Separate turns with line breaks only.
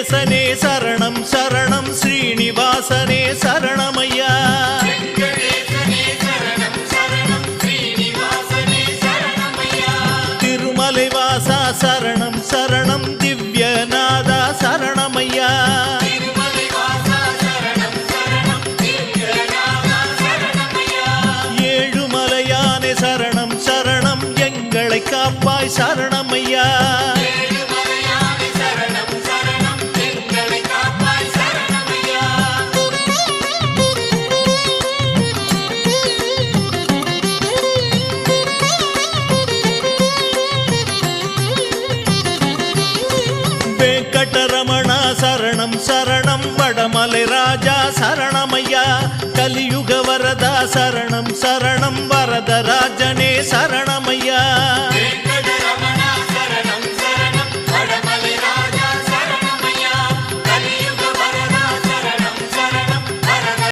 வெங்கடேசனே சரணம் சரணம் ஸ்ரீனிவாசனே சரணமையா திருமலைவாசா சரணம் சரணம் திவ்யநாதா சரணமையா ஏழுமலையானே சரணம் சரணம் எங்களை காப்பாய் சரணமையா வெங்கடரமணா சரணம் சரணம் வடமலை ராஜா சரணமையா கலியுக வரதா சரணம் சரணம் வரதராஜனே சரணமையா